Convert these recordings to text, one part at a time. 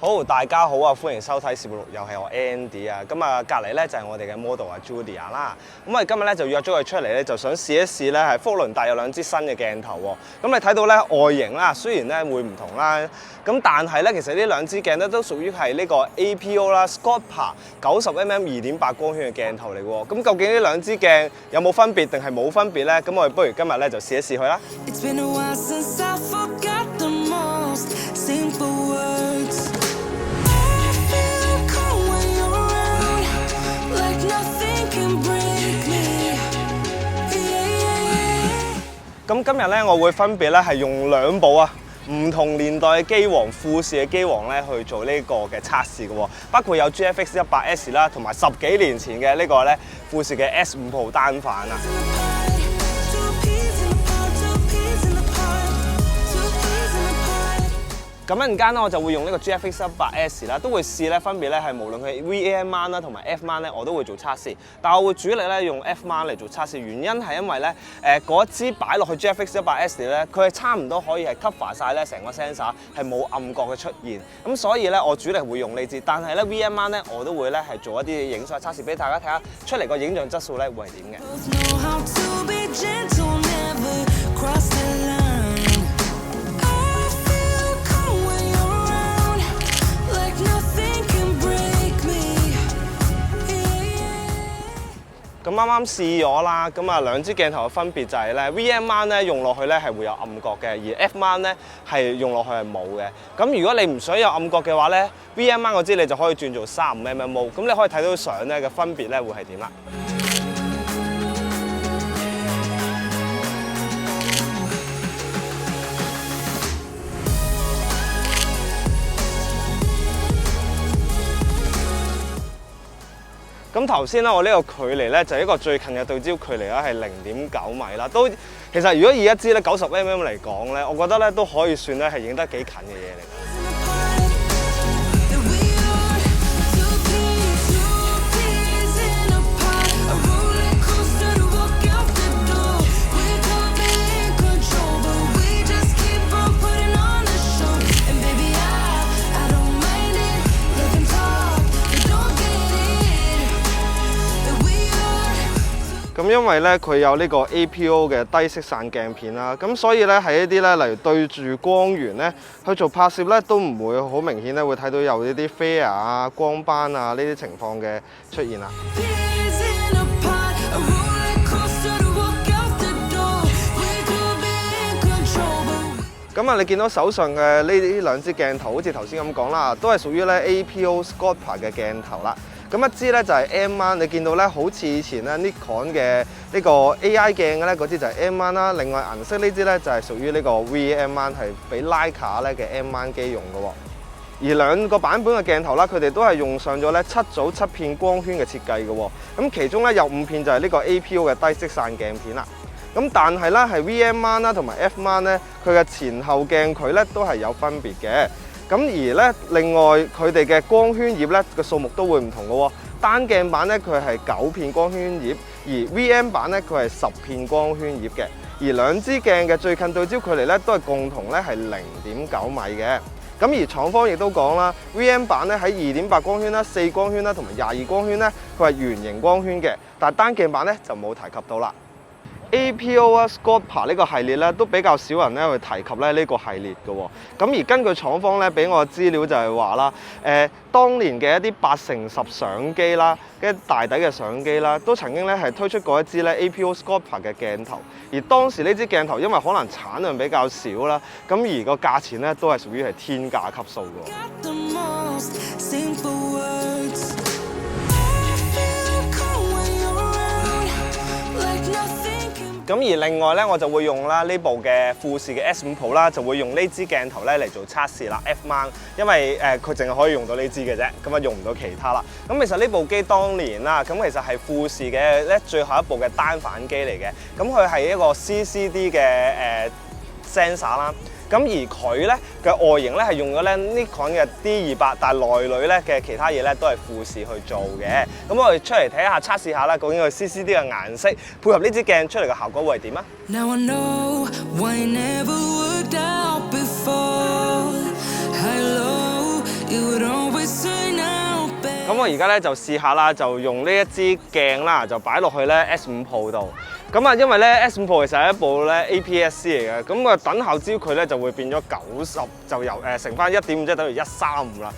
好，大家好啊！歡迎收睇攝錄，又係我 Andy 啊。咁啊，隔離咧就係我哋嘅 model 啊 Julia 啦。咁我哋今日咧就約咗佢出嚟咧，就想試一試咧係福倫達有兩支新嘅鏡頭喎。咁你睇到咧外形啦，雖然咧會唔同啦，咁但係咧其實呢兩支鏡咧都屬於係呢個 APO 啦 Scopa 90mm 2.8光圈嘅鏡頭嚟喎。咁究竟呢兩支鏡有冇分別定係冇分別咧？咁我哋不如今日咧就試一試佢啦。咁今日咧，我會分別咧係用兩部啊唔同年代嘅機皇富士嘅機皇咧去做呢個嘅測試嘅喎，包括有 GFX 100S 啦，同埋10幾年前嘅呢個咧富士嘅 S5 Pro 單反啊。咁一陣間咧，我就會用呢個 GFX 100S 啦，都會試咧分別咧係無論佢 VAM mount 啦同埋 F mount 咧，我都會做測試。但係我會主力咧用 F mount 嚟做測試，原因係因為咧嗰一支擺落去 GFX 100S 咧，佢係差唔多可以係 cover 晒咧成個 sensor 係冇暗角嘅出現。咁所以咧我主力會用呢支，但係咧 VAM mount 咧我都會咧係做一啲影相測試俾大家睇下，出嚟個影像質素咧會係點嘅。咁啱啱試咗啦，咁啊兩支鏡頭嘅分別就係咧 VAM mount 咧用落去咧係會有暗角嘅，而 F mount 咧係用落去係冇嘅。咁如果你唔想有暗角嘅話咧 ，VAM mount 嗰支你就可以轉做35mm mode，咁你可以睇到相咧嘅分別咧會係點啦。咁頭先咧，我呢個距離咧就係一個最近嘅對焦距離啦，係0.9米啦。都其實如果以一支咧90mm 嚟講咧，我覺得咧都可以算咧係影得幾近嘅嘢嚟。咁因為咧佢有呢個 APO 嘅低色散鏡片啦，咁所以咧喺一啲咧例如對住光源咧去做拍攝咧，都唔會好明顯咧會睇到有呢啲 flare 啊、光斑啊呢啲情況嘅出現啦。咁啊，你見到手上嘅呢兩支鏡頭，好似頭先咁講啦，都係屬於咧 APO Scopa 嘅鏡頭啦。咁一支咧就係 M mount，你見到咧好似以前咧 Nikon 嘅呢個 AI 鏡嘅咧嗰支就係 M mount啦。另外銀色呢支咧就係屬於呢個 VAM mount，係俾 Leica 咧嘅 M mount 機用嘅喎。而兩個版本嘅鏡頭啦，佢哋都係用上咗咧7組7片光圈嘅設計嘅喎。咁其中咧有5片就係呢個 APO 嘅低色散鏡片啦。咁但係咧係 VAM mount 啦同埋 F mount 咧，佢嘅前後鏡距咧都係有分別嘅。咁而咧，另外佢哋嘅光圈葉咧嘅數目都會唔同嘅喎。單鏡版咧佢係9片光圈葉，而 VM 版咧佢係10片光圈葉嘅。而兩支鏡嘅最近對焦距離咧都係共同咧係0.9米嘅。咁而廠方亦都講啦 ，VM 版咧喺2.8光圈啦、4光圈啦同埋22光圈咧，佢係圓形光圈嘅，但係單鏡版咧就冇提及到啦。APO 啊 Scopa 呢個系列咧都比較少人咧去提及咧呢個系列嘅喎。咁而根據廠方咧俾我嘅資料就係話啦，當年嘅一啲8乘10相機啦，嘅大底嘅相機啦，都曾經咧係推出過一支咧 APO Scopa 嘅鏡頭。而當時呢支鏡頭因為可能產量比較少啦，咁而個價錢咧都係屬於係天價級數嘅。咁而另外咧，我就會用啦呢部嘅富士嘅 S5 Pro 啦，就會用呢支鏡頭咧嚟做測試啦 F mount， 因為佢淨係可以用到呢支嘅啫，咁啊用唔到其他啦。咁其實呢部機當年啦，咁其實係富士嘅咧最後一部嘅單反機嚟嘅，咁佢係一個 CCD 嘅sensor 啦。咁而佢咧嘅外形咧係用咗咧 Nikon 嘅 D200， 但係內裏咧嘅其他嘢咧都係富士去做嘅。咁我哋出嚟睇下測試下啦，究竟佢 CCD 嘅顏色配合呢支鏡出嚟嘅效果會係點啊？咁我而家咧就試下啦，就用呢一支鏡啦，就擺落去咧 S5 Pro 度。咁啊，因為咧 S5 Pro 其實係一部咧 APS-C 嚟嘅，咁啊等效焦距咧就會變咗90，就由乘翻1.5即係等於135啦。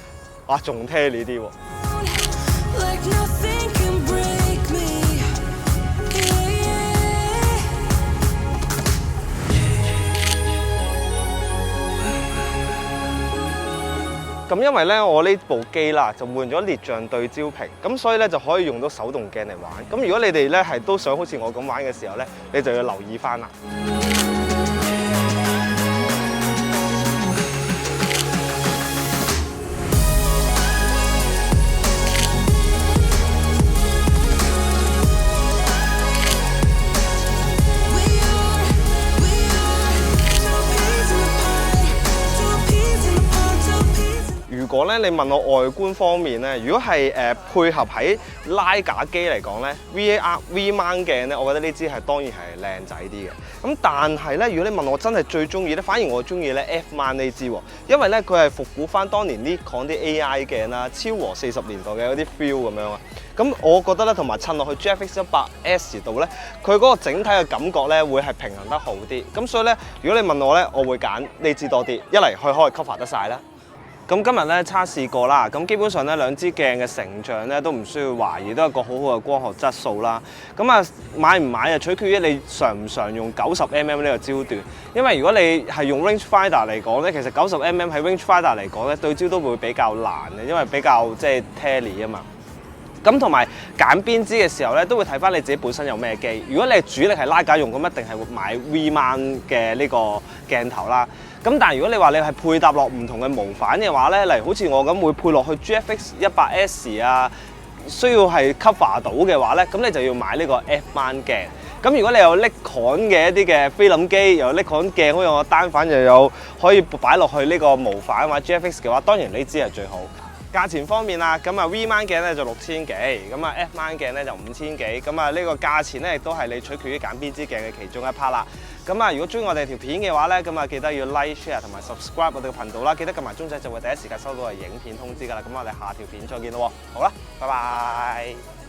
哇，仲聽呢啲喎！咁因為咧我呢部機啦就換咗烈象對焦屏，咁所以咧就可以用到手動鏡嚟玩。咁如果你哋咧係都想好似我咁玩嘅時候咧，你就要留意翻啦。如果咧你問我外觀方面咧，如果係配合喺拉架機嚟講咧 ，V mount 鏡咧，我覺得呢支係當然係靚仔啲嘅。咁但係咧，如果你問我真係最中意咧，反而我中意咧 F mount 呢支喎，因為咧佢係復古翻當年Nikon啲 AI 鏡啦，昭和40年代嘅嗰啲 feel 咁樣啊。咁我覺得咧，同埋襯落去 GFX 100S 度咧，佢嗰個整體嘅感覺咧會係平衡得好啲。咁所以咧，如果你問我咧，我會揀呢支多啲，一嚟佢可以 cover 得晒啦。咁今日咧測試過啦，咁基本上咧兩支鏡嘅成像咧都唔需要懷疑，都有個好好嘅光學質素啦。咁啊買唔買啊，取決於你常唔常用90mm 呢個焦段。因為如果你係用 rangefinder 嚟講咧，其實90mm 喺 rangefinder 嚟講咧對焦都會比較難嘅，因為比較即係 tele 啊嘛。咁同埋揀邊支嘅時候咧，都會睇翻你自己本身有咩機。如果你係主力係拉架用，咁一定係會買 V mount 嘅呢個鏡頭啦。咁但係如果你話你係配搭落唔同嘅模反嘅話咧，例如好似我咁會配落去 GFX 100S 啊，需要係 cover 到嘅話咧，咁你就要買呢個 F mount 鏡。咁如果你有 Nikon 嘅一啲嘅菲林機，又有 Nikon 鏡，好似我單反又有可以擺落去呢個模反或者 GFX 嘅話，當然呢支係最好。價錢方面啦，咁啊 V mount 鏡咧就6000幾，咁啊 F mount 鏡咧就5000幾，咁啊呢個價錢咧亦都係你取決於揀邊支鏡嘅其中一 part 啦。咁啊如果中意我哋條片嘅話咧，咁啊記得要 like share 同埋 subscribe 我哋嘅頻道啦，記得撳埋鐘仔就會第一時間收到我哋影片通知㗎啦。咁我哋下條片再見咯，好啦，拜拜。